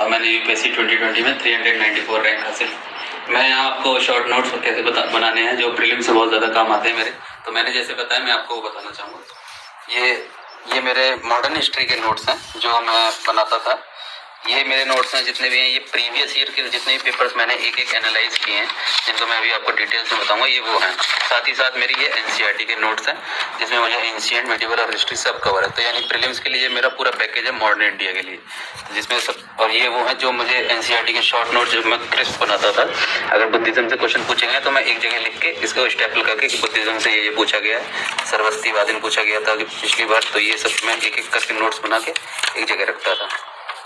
मैंने यूपीएससी 2020 में 394 रैंक हासिल। मैं यहाँ आपको शॉर्ट नोट्स कैसे बनाने हैं जो प्रीलिम्स से बहुत ज़्यादा काम आते हैं मेरे, तो मैंने जैसे बताया मैं आपको वो बताना चाहूँगा। ये मेरे मॉडर्न हिस्ट्री के नोट्स हैं जो मैं बनाता था। ये मेरे नोट्स हैं जितने भी हैं, ये प्रीवियस ईयर के जितने भी पेपर्स मैंने एक एक एनालाइज किए हैं, जिनको मैं अभी आपको डिटेल्स में बताऊंगा, ये वो हैं। साथ ही साथ मेरी ये एनसीईआरटी के नोट्स हैं जिसमें मुझे एंशिएंट, मिडिवल और हिस्ट्री सब कवर है। तो यानी प्रीलिम्स के लिए मेरा पूरा पैकेज है मॉडर्न इंडिया के लिए, जिसमें सब। और ये वो है जो मुझे एनसीईआरटी के शॉर्ट नोट्स जो मैं क्रिस्प बनाता था। अगर बुद्धिज्म से क्वेश्चन पूछे गए तो मैं एक जगह लिख के इसको स्टेपल करके कि बुद्धिज्म से ये पूछा गया है, सरस्वतीवादन पूछा गया था पिछली बार, तो ये सब मैं एक एक करके नोट्स बना के एक जगह रखता था।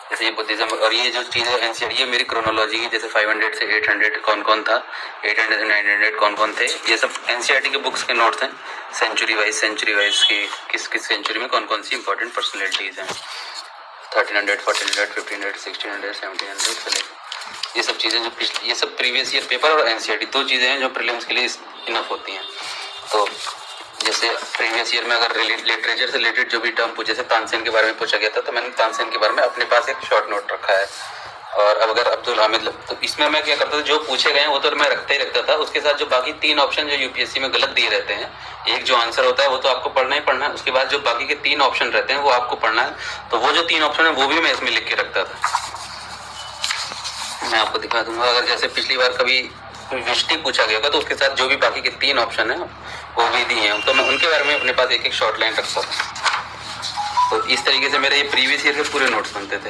जैसे ये बुद्धिज्म और ये जो चीज़ है एनसीईआरटी, ये मेरी क्रोनोलॉजी की, जैसे 500 से 800 कौन कौन था, 800 से 900 कौन कौन थे, ये सब एनसीईआरटी के बुक्स के नोट्स हैं। सेंचुरी वाइज की किस किस सेंचुरी में कौन कौन सी इंपॉर्टेंट पर्सनैलिटीज़ हैं, 1300, 1400, 1500, 1600, 1700 चले। ये सब चीज़ें जो ये सब प्रीवियस ईयर पेपर और एनसीईआरटी दो चीज़ें हैं जो प्रीलिम्स के लिए इनफ होती हैं। तो जैसे प्रीवियस ईयर में अगर लिटरेचर से रिलेटेड जो भी टर्म पूछे, जैसे तानसेन के बारे में पूछा गया था, तो मैंने तानसेन के बारे में अपने पास एक शॉर्ट नोट रखा है। और अब अगर अब्दुल हामिद, तो इसमें मैं क्या करता था, जो पूछे गए हैं वो तो मैं रखता ही रखता था, उसके साथ जो बाकी 3 ऑप्शन जो यूपीएससी में गलत दिए रहते हैं, एक जो आंसर होता है वो तो आपको पढ़ना ही पढ़ना है, उसके बाद जो बाकी के 3 ऑप्शन रहते हैं वो आपको पढ़ना है। तो वो जो 3 ऑप्शन है वो भी मैं इसमें लिख के रखता था। मैं आपको दिखा दूंगा। अगर जैसे पिछली बार कभी हिस्ट्री पूछा गया होगा तो उसके साथ जो भी बाकी के 3 ऑप्शन है वो भी दिए हैं, तो मैं उनके बारे में अपने पास एक एक शॉर्ट लाइन रखता था। तो इस तरीके से मेरे ये प्रीवियस ईयर के पूरे नोट्स बनते थे।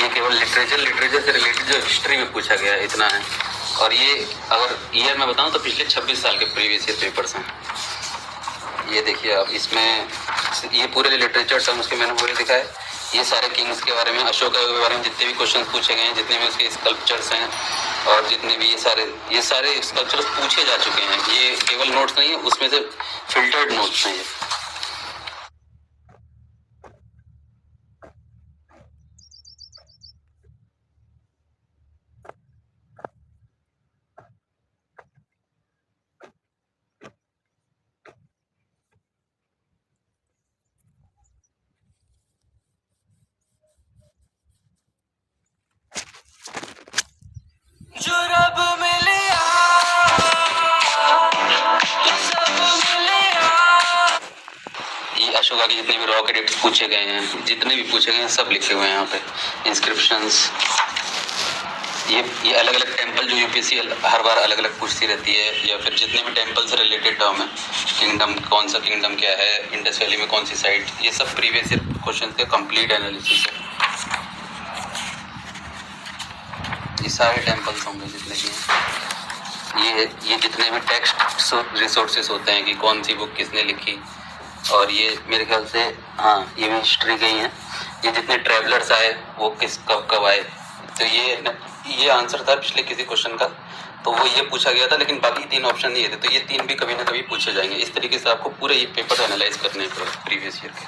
ये केवल लिटरेचर से रिलेटेड जो हिस्ट्री में पूछा गया है इतना है। और ये अगर ईयर में बताऊं तो पिछले 26 साल के प्रीवियस ईयर पेपर्स हैं। ये देखिए आप, इसमें ये पूरे लिटरेचर टर्म्स के मैंने पूरे दिखाए। ये सारे किंग्स के बारे में, अशोक के बारे में जितने भी क्वेश्चन पूछे गए हैं, जितने भी उसके स्कल्पचर्स हैं और जितने भी ये सारे स्कल्पचर्स पूछे जा चुके हैं। ये केवल नोट्स नहीं है, उसमें से फिल्टर्ड नोट्स हैं ये। अशोका के जितने भी रॉक एडिक्ट्स पूछे गए हैं, जितने भी पूछे गए हैं सब लिखे हुए हैं यहाँ पे। इंस्क्रिप्शंस, ये अलग अलग टेम्पल जो यूपीएससी हर बार अलग अलग पूछती रहती है, या फिर जितने भी टेम्पल से रिलेटेड टर्म है, किंगडम कौन सा किंगडम क्या है, इंडस वैली में कौन सी साइट, ये सब प्रीवियस ईयर क्वेश्चन के कंप्लीट एनालिसिस है। ये सारे टेम्पल्स होंगे जितने भी हैं। ये जितने भी टेक्स्ट रिसोर्सेस होते हैं कि कौन सी बुक किसने लिखी, और ये मेरे ख्याल से हाँ ये भी हिस्ट्री के ही हैं। ये जितने ट्रैवलर्स आए वो किस कब आए, तो ये आंसर था पिछले किसी क्वेश्चन का, तो वो ये पूछा गया था, लेकिन बाकी 3 ऑप्शन नहीं थे, तो ये 3 भी कभी ना कभी पूछे जाएंगे। इस तरीके से आपको पूरे ये पेपर एनालाइज करने पड़ेगा प्रीवियस ईयर के।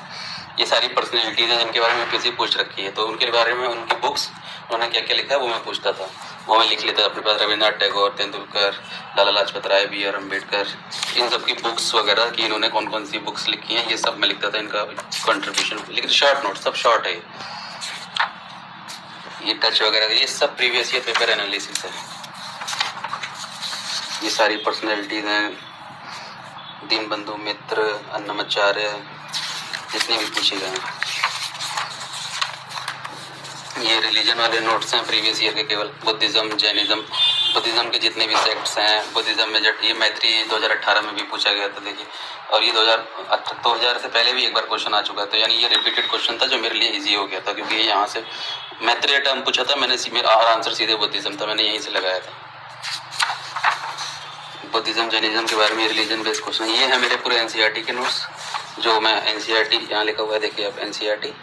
ये सारी पर्सनैलिटीज हैं जिनके बारे में यूपीएससी पूछ रखी है, तो उनके बारे में उनकी बुक्स उन्होंने क्या क्या लिखा है वो मैं पूछता था, वो मैं लिख लेता था अपने पास। रविन्द्रनाथ टैगोर, तेंदुलकर, लाला लाजपत राय, B.R. अम्बेडकर, इन सब की बुक्स वगैरह कि इन्होंने कौन कौन सी बुक्स लिखी हैं, ये सब मैं लिखता था, इनका कंट्रीब्यूशन। लेकिन शॉर्ट नोट सब शॉर्ट है, ये टच वगैरह ये सब प्रीवियस ईयर पेपर एनालिसिस है। ये सारी पर्सनैलिटीज हैं, दीनबंधु मित्र, अन्नमाचार्य, जितने भी पूछे गए हैं। ये रिलीजन वाले नोट्स हैं प्रीवियस ईयर के, केवल बुद्धिज्म, जैनिज्म, बुद्धिज्म के जितने भी सेक्ट्स हैं। बुद्धिज्म में ये मैत्री 2018 में भी पूछा गया था, देखिए। और ये 2000 से पहले भी एक बार क्वेश्चन आ चुका था, यानी ये रिपीटेड क्वेश्चन था जो मेरे लिए इजी हो गया था, क्योंकि यहाँ से मैत्रेय टर्म पूछा था, मैंने मेरा आंसर सीधे बुद्धिज्म था, मैंने यहीं से लगाया था। बुद्धिज्म, जैनिज्म के बारे में रिलीजन बेस्ड क्वेश्चन। ये है मेरे पूरे एनसीईआरटी के नोट्स, जो मैं एनसीईआरटी यहाँ लिखा हुआ है, देखिए आप एनसीईआरटी,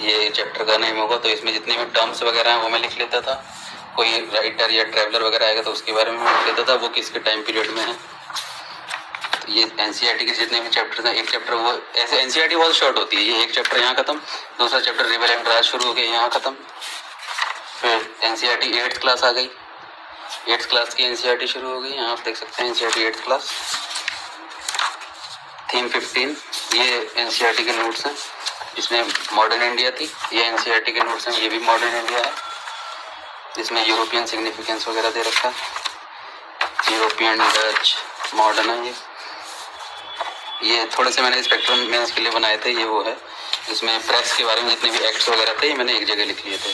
ये चैप्टर का नेम होगा, तो इसमें जितने भी टर्म्स वगैरह हैं वो मैं लिख लेता था। कोई राइटर या ट्रैवलर वगैरह आएगा तो उसके बारे में मैं लिख लेता था, वो किसके टाइम पीरियड में है। तो ये एनसीईआरटी के जितने भी चैप्टर हैं, एक चैप्टर वो ऐसे एनसीईआरटी बहुत शॉर्ट होती है, ये एक चैप्टर यहाँ खत्म, दूसरा चैप्टर रिवर एंड राज शुरू हो गया यहाँ खत्म। फिर एनसीईआरटी 8th क्लास आ गई, 8th क्लास की एनसीईआरटी शुरू हो गई, यहाँ आप देख सकते हैं एनसीईआरटी 8th क्लास। थीम 15, ये एनसीईआरटी के नोट्स हैं, इसमें मॉडर्न इंडिया थी। ये एनसीईआरटी के नोट्स हैं, ये भी मॉडर्न इंडिया है। इसमें यूरोपियन सिग्निफिकेंस वगैरह दे रखा है, यूरोपियन, डच, मॉडर्न है। ये थोड़े से मैंने स्पेक्ट्रम मेंस के लिए बनाए थे, ये वो है। इसमें प्रेस के बारे में जितने भी एक्ट्स वगैरह थे ये मैंने एक जगह लिख लिए थे।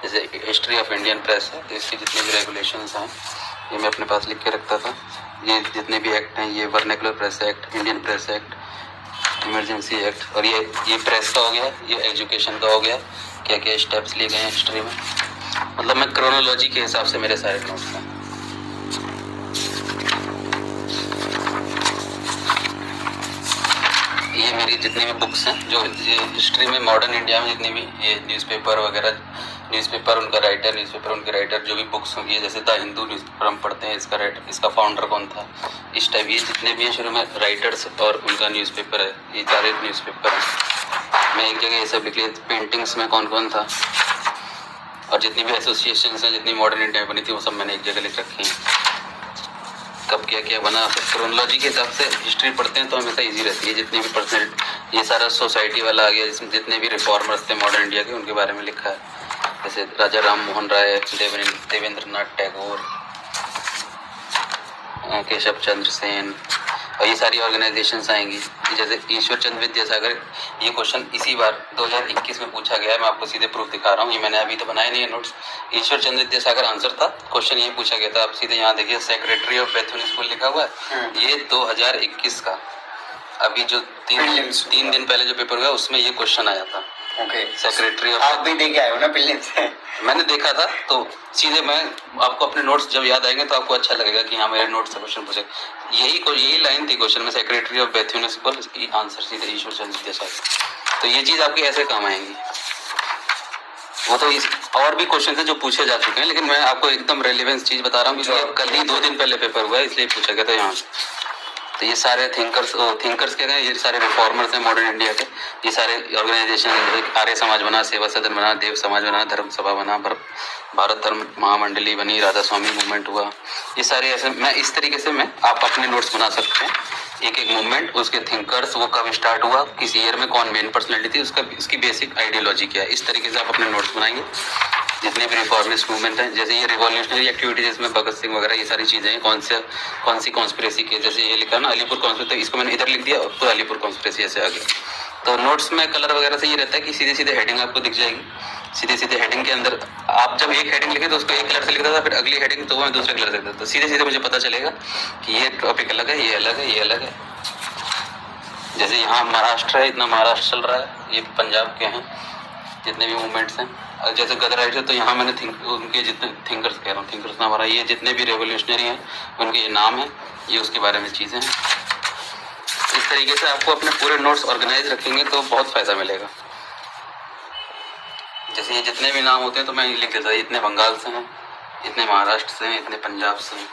जैसे हिस्ट्री ऑफ इंडियन प्रेस है, तो इसके जितने भी रेगुलेशंस हैं ये मैं अपने पास लिख के रखता था। ये जितने भी एक्ट हैं, ये vernacular press act, Indian press act, emergency act, और ये प्रेस का हो गया, ये एजुकेशन का हो गया, क्या क्या स्टेप्स लिए गए हैं हिस्ट्री में। मतलब मैं क्रोनोलॉजी के हिसाब से मेरे सारे नोट्स हैं। ये मेरी जितनी भी बुक्स हैं जो हिस्ट्री में मॉडर्न इंडिया में जितनी भी ये न्यूज़पेपर वगैरह, न्यूज़पेपर उनका राइटर, न्यूज़पेपर उनके राइटर, जो भी बुक्स होंगी, जैसे द हिंदू न्यूज़पेपर हम पढ़ते हैं, इसका राइटर, इसका फाउंडर कौन था, इस टाइप ये जितने भी हैं शुरू में राइटर्स और उनका न्यूज़पेपर है, ये सारे न्यूज़पेपर हैं। मैं एक जगह ये सब लिख लिया। पेंटिंग्स में कौन कौन था और जितनी भी एसोसिएशन हैं, जितनी मॉडर्न इंडिया बनी थी, वो सब मैंने एक जगह लिख रखी हैं। कब क्या क्या बना, क्रोनोलॉजी के हिसाब से हिस्ट्री पढ़ते हैं तो हमेशा इजी रहती है। जितने भी पर्सनल, ये सारा सोसाइटी वाला आ गया, जिसमें जितने भी रिफॉर्मर्स थे मॉडर्न इंडिया के, उनके बारे में लिखा है। जैसे राजा राम मोहन राय, देवेंद्रनाथ टैगोर, केशव चंद्र सेन, और ये सारी ऑर्गेनाइजेशंस आएंगी। जैसे ईश्वर चंद्र विद्यासागर, ये क्वेश्चन इसी बार 2021 में पूछा गया है। मैं आपको सीधे प्रूफ दिखा रहा हूँ, ये मैंने अभी तो बनाया नहीं है नोट्स। ईश्वर चंद्र विद्यासागर आंसर था, क्वेश्चन ये पूछा गया था। आप सीधे यहाँ देखिए, सेक्रेटरी ऑफ बेथुन स्कूल लिखा हुआ है, ये 2021 का, अभी जो तीन दिन पहले जो पेपर हुआ उसमें ये क्वेश्चन आया था। सेक्रेटरी ऑफ, आप भी देख आए हो ना पहले से? मैंने देखा था, तो सीधे मैं आपको अपने नोट्स जब याद आएंगे तो आपको अच्छा लगेगा कि हाँ मेरे नोट्स से क्वेश्चन पूछे। यही लाइन थी क्वेश्चन में, सेक्रेटरी ऑफ बेथुन स्कूल, इसकी आंसर सीधे ईश्वर चंद्र विद्यासागर। तो ये चीज आपकी ऐसे काम आएंगी। वो तो और भी क्वेश्चन है जो पूछे जा चुके हैं, लेकिन मैं आपको एकदम रेलिवेंस चीज बता रहा हूँ कि कल ही 2 दिन पहले पेपर हुआ है, इसलिए पूछा गया था यहाँ। तो ये सारे थिंकर्स क्या है, ये सारे रिफॉर्मर्स हैं मॉडर्न इंडिया के। ये सारे ऑर्गेनाइजेशन, आर्य समाज बना, सेवा सदन बना, देव समाज बना, धर्म सभा बना, भारत धर्म महामंडली बनी, राधा स्वामी मूवमेंट हुआ। ये सारे ऐसे, मैं इस तरीके से आप अपने नोट्स बना सकते हैं। एक एक मूवमेंट, उसके थिंकर्स, वो कब स्टार्ट हुआ, किस ईयर में, कौन मेन पर्सनैलिटी थी, उसकी बेसिक आइडियोलॉजी क्या है, इस तरीके से आप अपने नोट्स बनाएंगे। जितने भी रिफॉर्मिस्ट मूवमेंट हैं, जैसे ये रिवॉल्यूशनरी एक्टिविटीज, इसमें भगत सिंह वगैरह, ये सारी चीजें कौन सी कॉन्स्पिरेसी के, जैसे ये लिखा ना अलीपुर कॉन्स्पिरेसी, इसको मैंने इधर लिख दिया तो अलीपुर कॉन्स्पिरेसी ऐसे आ गया। तो नोट्स में कलर वगैरह से ये रहता है कि सीधे सीधे हेडिंग आपको दिख जाएगी। सीधे सीधे हेडिंग के अंदर आप जब एक हेडिंग लिखे तो उसको एक कलर से लिखता था, फिर अगली हेडिंग तो मैं दूसरे कलर से लिखता था। सीधे सीधे मुझे पता चलेगा कि ये टॉपिक अलग है, ये अलग है, ये अलग है। जैसे यहाँ महाराष्ट्र है, इतना महाराष्ट्र चल रहा है, ये पंजाब के हैं जितने भी मूवमेंट्स हैं। जैसे गदराइट है तो यहाँ मैंने उनके जितने थिंकर्स कह रहा हूँ, थिंकर्स नाम आ रहा है, ये जितने भी रेवोल्यूशनरी हैं उनके ये नाम है, ये उसके बारे में चीज़ें हैं। इस तरीके से आपको अपने पूरे नोट्स ऑर्गेनाइज रखेंगे तो बहुत फ़ायदा मिलेगा। जैसे ये जितने भी नाम होते हैं तो मैं लिख देता, इतने बंगाल से हैं, इतने महाराष्ट्र से हैं, इतने पंजाब से हैं।